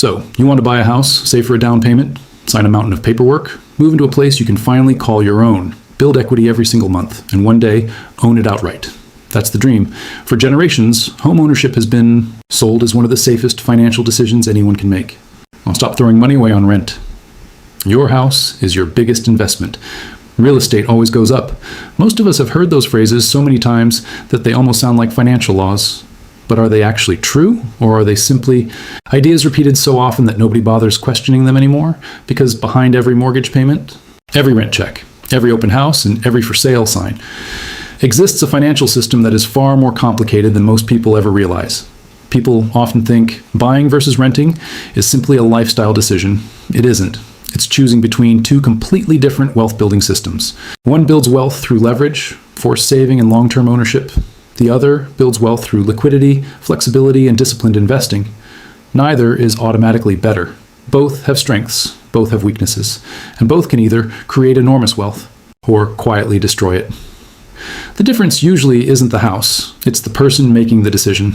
So, you want to buy a house, save for a down payment, sign a mountain of paperwork, move into a place you can finally call your own, build equity every single month, and one day own it outright. That's the dream. For generations, homeownership has been sold as one of the safest financial decisions anyone can make. Well, stop throwing money away on rent. Your house is your biggest investment. Real estate always goes up. Most of us have heard those phrases so many times that they almost sound like financial laws. But are they actually true, or are they simply ideas repeated so often that nobody bothers questioning them anymore? Because behind every mortgage payment, every rent check, every open house, and every for sale sign exists a financial system that is far more complicated than most people ever realize. People often think buying versus renting is simply a lifestyle decision. It isn't. It's choosing between two completely different wealth-building systems. One builds wealth through leverage, forced saving, and long-term ownership. The other builds wealth through liquidity, flexibility, and disciplined investing. Neither is automatically better. Both have strengths, both have weaknesses, and both can either create enormous wealth or quietly destroy it. The difference usually isn't the house, it's the person making the decision.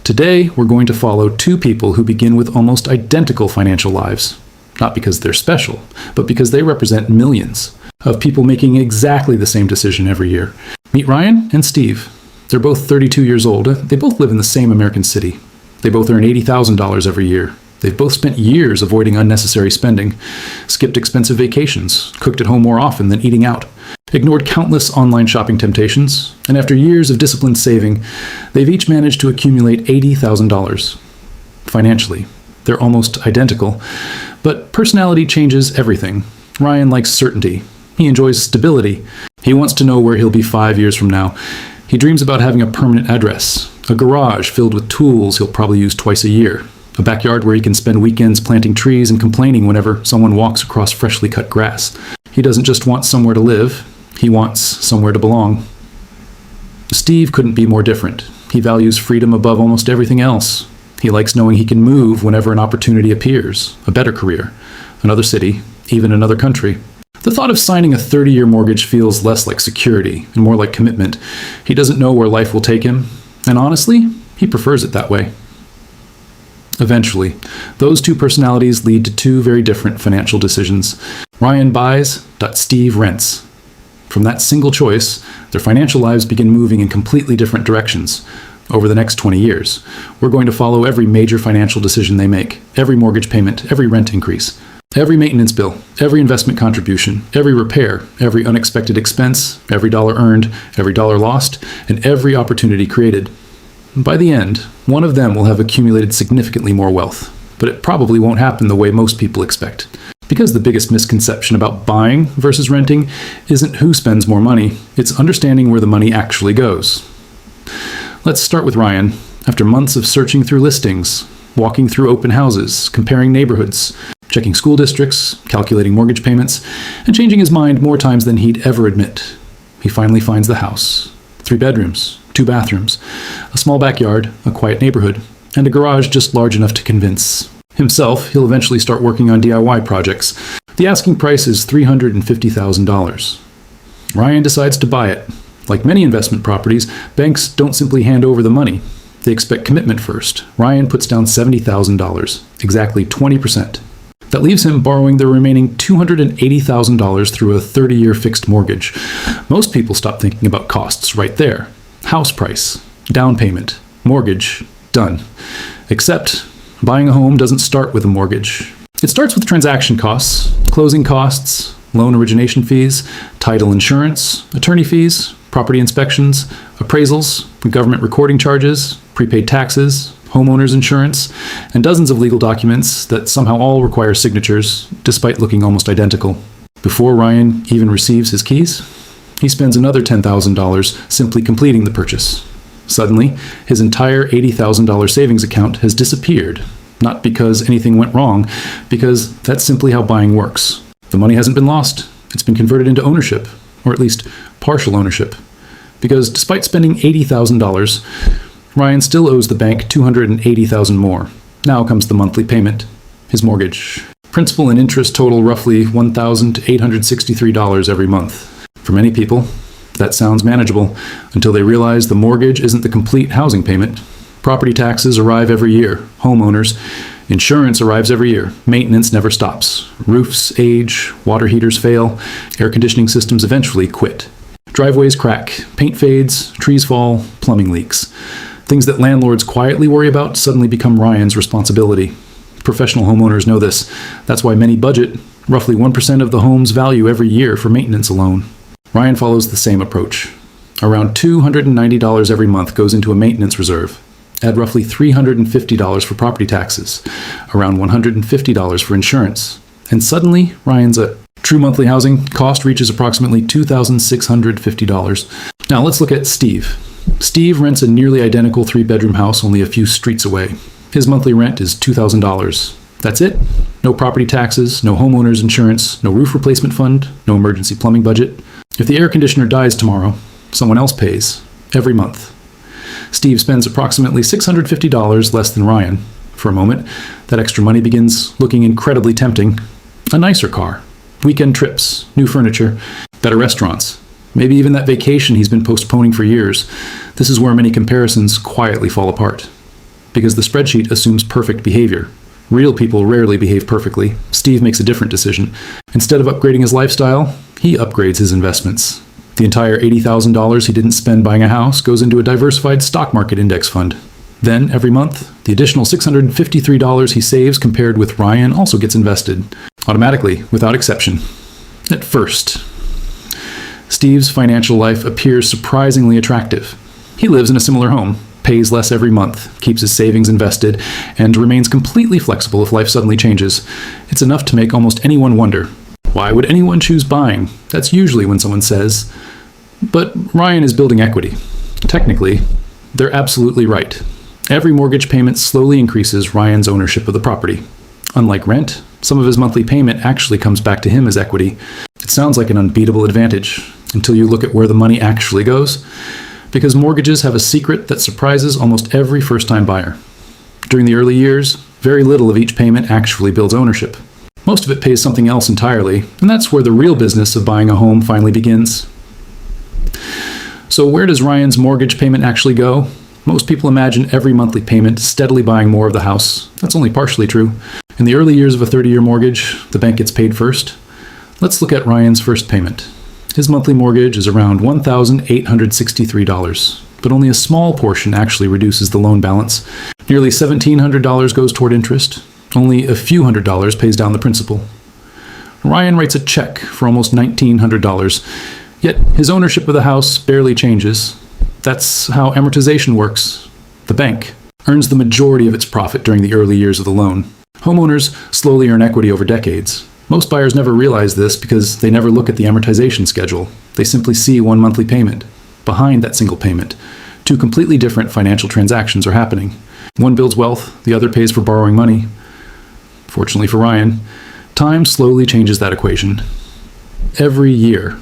Today, we're going to follow two people who begin with almost identical financial lives. Not because they're special, but because they represent millions of people making exactly the same decision every year. Meet Ryan and Steve. They're both 32 years old. They both live in the same American city. They both earn $80,000 every year. They've both spent years avoiding unnecessary spending, skipped expensive vacations, cooked at home more often than eating out, ignored countless online shopping temptations, and after years of disciplined saving, they've each managed to accumulate $80,000. Financially, they're almost identical, but personality changes everything. Ryan likes certainty. He enjoys stability. He wants to know where he'll be 5 years from now. He dreams about having a permanent address, a garage filled with tools he'll probably use twice a year, a backyard where he can spend weekends planting trees and complaining whenever someone walks across freshly cut grass. He doesn't just want somewhere to live, he wants somewhere to belong. Steve couldn't be more different. He values freedom above almost everything else. He likes knowing he can move whenever an opportunity appears, a better career, another city, even another country. The thought of signing a 30-year mortgage feels less like security and more like commitment. He doesn't know where life will take him, and honestly, he prefers it that way. Eventually, those two personalities lead to two very different financial decisions. Ryan buys, Steve rents. From that single choice, their financial lives begin moving in completely different directions. Over the next 20 years, we're going to follow every major financial decision they make, every mortgage payment, every rent increase, every maintenance bill, every investment contribution, every repair, every unexpected expense, every dollar earned, every dollar lost, and every opportunity created. By the end, one of them will have accumulated significantly more wealth, but it probably won't happen the way most people expect. Because the biggest misconception about buying versus renting isn't who spends more money, it's understanding where the money actually goes. Let's start with Ryan. After months of searching through listings, walking through open houses, comparing neighborhoods, checking school districts, calculating mortgage payments, and changing his mind more times than he'd ever admit, he finally finds the house. 3 bedrooms, 2 bathrooms, a small backyard, a quiet neighborhood, and a garage just large enough to convince himself he'll eventually start working on DIY projects. The asking price is $350,000. Ryan decides to buy it. Like many investment properties, banks don't simply hand over the money. They expect commitment first. Ryan puts down $70,000, exactly 20%. That leaves him borrowing the remaining $280,000 through a 30-year fixed mortgage. Most people stop thinking about costs right there. House price, down payment, mortgage, done. Except buying a home doesn't start with a mortgage. It starts with transaction costs, closing costs, loan origination fees, title insurance, attorney fees, property inspections, appraisals, government recording charges, prepaid taxes, homeowners insurance, and dozens of legal documents that somehow all require signatures, despite looking almost identical. Before Ryan even receives his keys, he spends another $10,000 simply completing the purchase. Suddenly, his entire $80,000 savings account has disappeared, not because anything went wrong, because that's simply how buying works. The money hasn't been lost, it's been converted into ownership, or at least partial ownership. Because despite spending $80,000, Ryan still owes the bank $280,000 more. Now comes the monthly payment, his mortgage. Principal and interest total roughly $1,863 every month. For many people, that sounds manageable until they realize the mortgage isn't the complete housing payment. Property taxes arrive every year. Homeowners, Insurance arrives every year. Maintenance never stops. Roofs age, water heaters fail, air conditioning systems eventually quit. Driveways crack, paint fades, trees fall, plumbing leaks. Things that landlords quietly worry about suddenly become Ryan's responsibility. Professional homeowners know this. That's why many budget roughly 1% of the home's value every year for maintenance alone. Ryan follows the same approach. Around $290 every month goes into a maintenance reserve. Add roughly $350 for property taxes, around $150 for insurance. And suddenly, Ryan's true monthly housing cost reaches approximately $2,650. Now let's look at Steve. Steve rents a nearly identical 3-bedroom house only a few streets away. His monthly rent is $2,000. That's it. No property taxes, no homeowners insurance, no roof replacement fund, no emergency plumbing budget. If the air conditioner dies tomorrow, someone else pays every month. Steve spends approximately $650 less than Ryan. For a moment, that extra money begins looking incredibly tempting. A nicer car, weekend trips, new furniture, better restaurants, maybe even that vacation he's been postponing for years. This is where many comparisons quietly fall apart. Because the spreadsheet assumes perfect behavior. Real people rarely behave perfectly. Steve makes a different decision. Instead of upgrading his lifestyle, he upgrades his investments. The entire $80,000 he didn't spend buying a house goes into a diversified stock market index fund. Then, every month, the additional $653 he saves compared with Ryan also gets invested, automatically, without exception. At first, Steve's financial life appears surprisingly attractive. He lives in a similar home, pays less every month, keeps his savings invested, and remains completely flexible if life suddenly changes. It's enough to make almost anyone wonder, why would anyone choose buying? That's usually when someone says. But Ryan is building equity. Technically, they're absolutely right. Every mortgage payment slowly increases Ryan's ownership of the property. Unlike rent, some of his monthly payment actually comes back to him as equity. It sounds like an unbeatable advantage until you look at where the money actually goes. Because mortgages have a secret that surprises almost every first-time buyer. During the early years, very little of each payment actually builds ownership. Most of it pays something else entirely, and that's where the real business of buying a home finally begins. So where does Ryan's mortgage payment actually go? Most people imagine every monthly payment steadily buying more of the house. That's only partially true. In the early years of a 30-year mortgage, the bank gets paid first. Let's look at Ryan's first payment. His monthly mortgage is around $1,863, but only a small portion actually reduces the loan balance. Nearly $1,700 goes toward interest. Only a few $100s pays down the principal. Ryan writes a check for almost $1,900, yet his ownership of the house barely changes. That's how amortization works. The bank earns the majority of its profit during the early years of the loan. Homeowners slowly earn equity over decades. Most buyers never realize this because they never look at the amortization schedule. They simply see one monthly payment. Behind that single payment, two completely different financial transactions are happening. One builds wealth, the other pays for borrowing money. Fortunately for Ryan, time slowly changes that equation. Every year,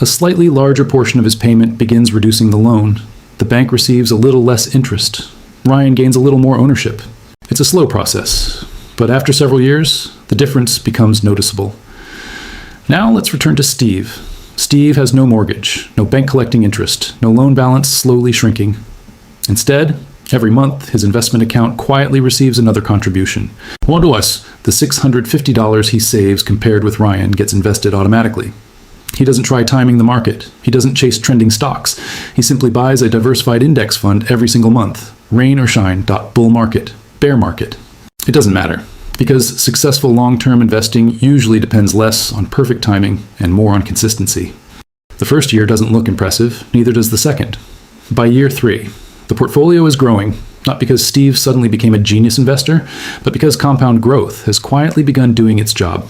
a slightly larger portion of his payment begins reducing the loan. The bank receives a little less interest. Ryan gains a little more ownership. It's a slow process, but after several years, the difference becomes noticeable. Now let's return to Steve. Steve has no mortgage, no bank collecting interest, no loan balance slowly shrinking. Instead, every month, his investment account quietly receives another contribution. Woe to us, the $650 he saves compared with Ryan gets invested automatically. He doesn't try timing the market. He doesn't chase trending stocks. He simply buys a diversified index fund every single month. Rain or shine, bull market, bear market. It doesn't matter, because successful long-term investing usually depends less on perfect timing and more on consistency. The first year doesn't look impressive, neither does the second. By year 3, the portfolio is growing, not because Steve suddenly became a genius investor, but because compound growth has quietly begun doing its job.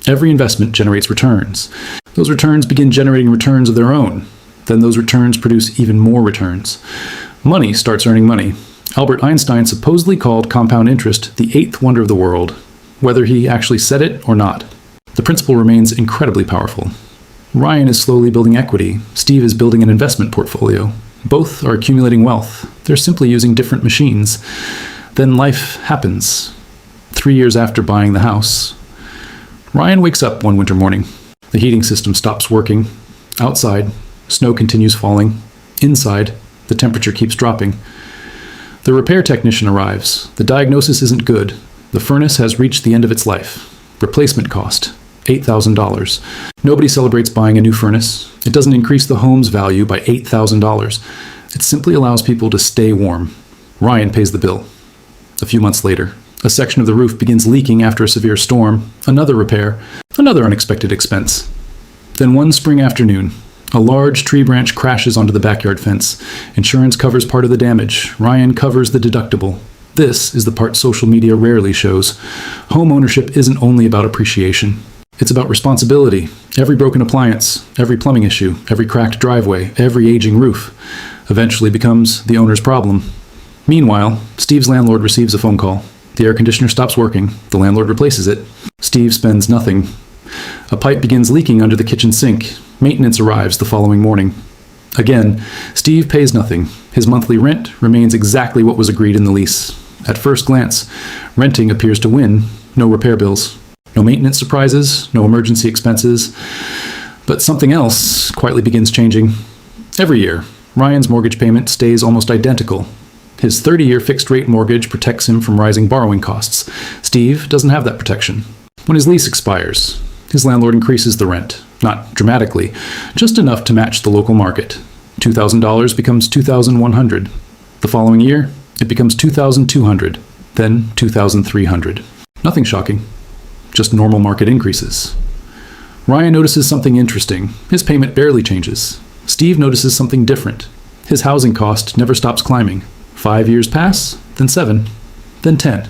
Every investment generates returns. Those returns begin generating returns of their own. Then those returns produce even more returns. Money starts earning money. Albert Einstein supposedly called compound interest the 8th wonder of the world, whether he actually said it or not. The principle remains incredibly powerful. Ryan is slowly building equity. Steve is building an investment portfolio. Both are accumulating wealth. They're simply using different machines. Then life happens. 3 years after buying the house, Ryan wakes up one winter morning. The heating system stops working. Outside, snow continues falling. Inside, the temperature keeps dropping. The repair technician arrives. The diagnosis isn't good. The furnace has reached the end of its life. Replacement cost, $8,000. Nobody celebrates buying a new furnace. It doesn't increase the home's value by $8,000. It simply allows people to stay warm. Ryan pays the bill. A few months later, a section of the roof begins leaking after a severe storm. Another repair, another unexpected expense. Then one spring afternoon, a large tree branch crashes onto the backyard fence. Insurance covers part of the damage. Ryan covers the deductible. This is the part social media rarely shows. Home ownership isn't only about appreciation. It's about responsibility. Every broken appliance, every plumbing issue, every cracked driveway, every aging roof eventually becomes the owner's problem. Meanwhile, Steve's landlord receives a phone call. The air conditioner stops working. The landlord replaces it. Steve spends nothing. A pipe begins leaking under the kitchen sink. Maintenance arrives the following morning. Again, Steve pays nothing. His monthly rent remains exactly what was agreed in the lease. At first glance, renting appears to win. No repair bills. No maintenance surprises. No emergency expenses. But something else quietly begins changing. Every year, Ryan's mortgage payment stays almost identical. His 30-year fixed-rate mortgage protects him from rising borrowing costs. Steve doesn't have that protection. When his lease expires, his landlord increases the rent. Not dramatically, just enough to match the local market. $2,000 becomes $2,100. The following year, it becomes $2,200, then $2,300. Nothing shocking, just normal market increases. Ryan notices something interesting. His payment barely changes. Steve notices something different. His housing cost never stops climbing. 5 years pass, then 7, then 10.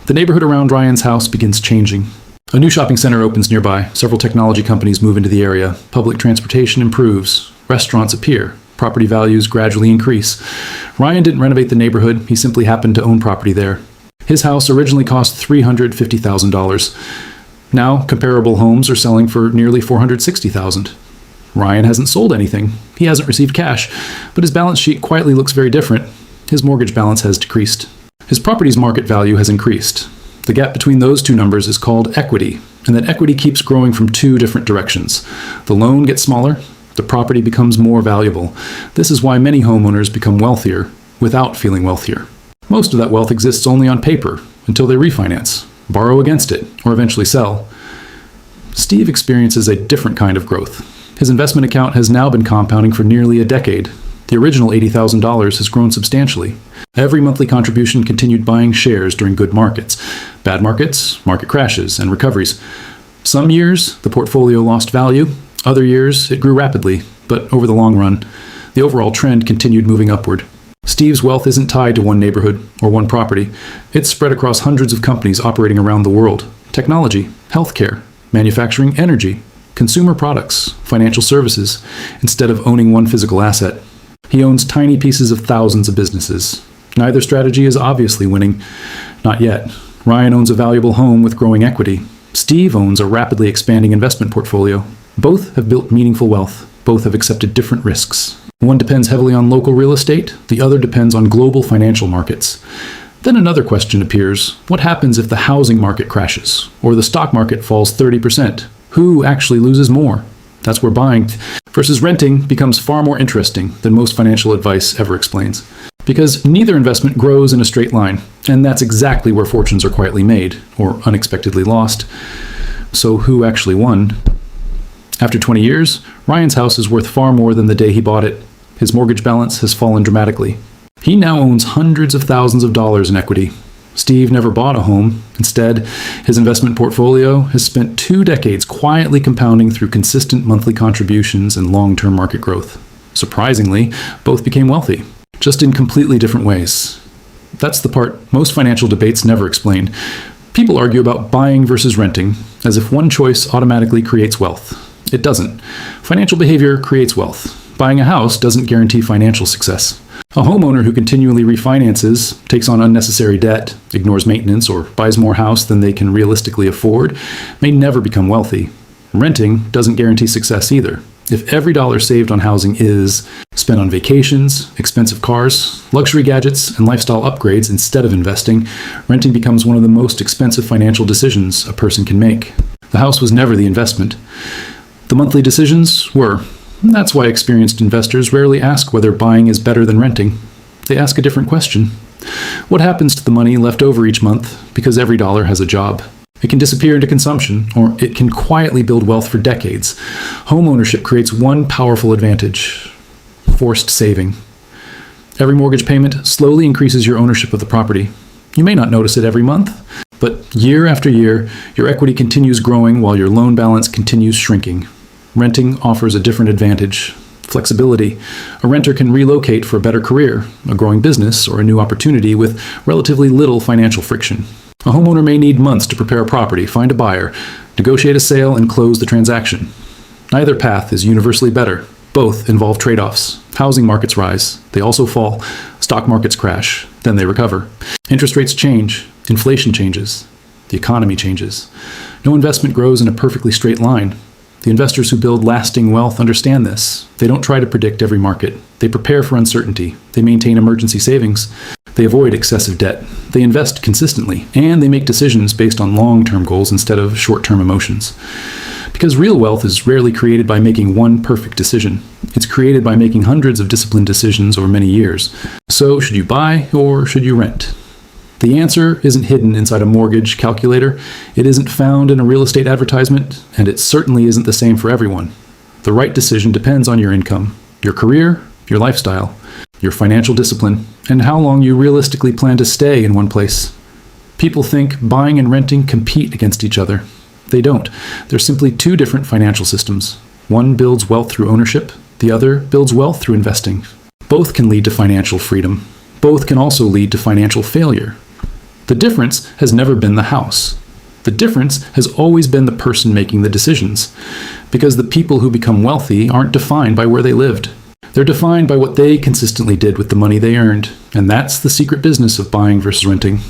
The neighborhood around Ryan's house begins changing. A new shopping center opens nearby. Several technology companies move into the area. Public transportation improves. Restaurants appear. Property values gradually increase. Ryan didn't renovate the neighborhood. He simply happened to own property there. His house originally cost $350,000. Now, comparable homes are selling for nearly $460,000. Ryan hasn't sold anything. He hasn't received cash, but his balance sheet quietly looks very different. His mortgage balance has decreased. His property's market value has increased. The gap between those two numbers is called equity, and that equity keeps growing from two different directions. The loan gets smaller, the property becomes more valuable. This is why many homeowners become wealthier without feeling wealthier. Most of that wealth exists only on paper until they refinance, borrow against it, or eventually sell. Steve experiences a different kind of growth. His investment account has now been compounding for nearly a decade. The original $80,000 has grown substantially. Every monthly contribution continued buying shares during good markets. Bad markets, market crashes, and recoveries. Some years, the portfolio lost value. Other years, it grew rapidly. But over the long run, the overall trend continued moving upward. Steve's wealth isn't tied to one neighborhood or one property. It's spread across hundreds of companies operating around the world. Technology, healthcare, manufacturing, energy, consumer products, financial services, instead of owning one physical asset. He owns tiny pieces of thousands of businesses. Neither strategy is obviously winning. Not yet. Ryan owns a valuable home with growing equity. Steve owns a rapidly expanding investment portfolio. Both have built meaningful wealth. Both have accepted different risks. One depends heavily on local real estate. The other depends on global financial markets. Then another question appears. What happens if the housing market crashes or the stock market falls 30%? Who actually loses more? That's where buying versus renting becomes far more interesting than most financial advice ever explains. Because neither investment grows in a straight line, and that's exactly where fortunes are quietly made, or unexpectedly lost. So who actually won? After 20 years, Ryan's house is worth far more than the day he bought it. His mortgage balance has fallen dramatically. He now owns hundreds of thousands of dollars in equity. Steve never bought a home. Instead, his investment portfolio has spent 2 decades quietly compounding through consistent monthly contributions and long-term market growth. Surprisingly, both became wealthy, just in completely different ways. That's the part most financial debates never explain. People argue about buying versus renting, as if one choice automatically creates wealth. It doesn't. Financial behavior creates wealth. Buying a house doesn't guarantee financial success. A homeowner who continually refinances, takes on unnecessary debt, ignores maintenance, or buys more house than they can realistically afford may never become wealthy. Renting doesn't guarantee success either. If every dollar saved on housing is spent on vacations, expensive cars, luxury gadgets, and lifestyle upgrades instead of investing, renting becomes one of the most expensive financial decisions a person can make. The house was never the investment. The monthly decisions were. That's why experienced investors rarely ask whether buying is better than renting. They ask a different question. What happens to the money left over each month because every dollar has a job? It can disappear into consumption, or it can quietly build wealth for decades. Homeownership creates one powerful advantage: forced saving. Every mortgage payment slowly increases your ownership of the property. You may not notice it every month, but year after year, your equity continues growing while your loan balance continues shrinking. Renting offers a different advantage: flexibility. A renter can relocate for a better career, a growing business, or a new opportunity with relatively little financial friction. A homeowner may need months to prepare a property, find a buyer, negotiate a sale, and close the transaction. Neither path is universally better. Both involve trade-offs. Housing markets rise. They also fall. Stock markets crash. Then they recover. Interest rates change. Inflation changes. The economy changes. No investment grows in a perfectly straight line. The investors who build lasting wealth understand this. They don't try to predict every market. They prepare for uncertainty. They maintain emergency savings. They avoid excessive debt. They invest consistently. And they make decisions based on long-term goals instead of short-term emotions. Because real wealth is rarely created by making one perfect decision. It's created by making hundreds of disciplined decisions over many years. So, should you buy or should you rent? The answer isn't hidden inside a mortgage calculator. It isn't found in a real estate advertisement, and it certainly isn't the same for everyone. The right decision depends on your income, your career, your lifestyle, your financial discipline, and how long you realistically plan to stay in one place. People think buying and renting compete against each other. They don't. They're simply two different financial systems. One builds wealth through ownership. The other builds wealth through investing. Both can lead to financial freedom. Both can also lead to financial failure. The difference has never been the house. The difference has always been the person making the decisions. Because the people who become wealthy aren't defined by where they lived. They're defined by what they consistently did with the money they earned. And that's the secret business of buying versus renting.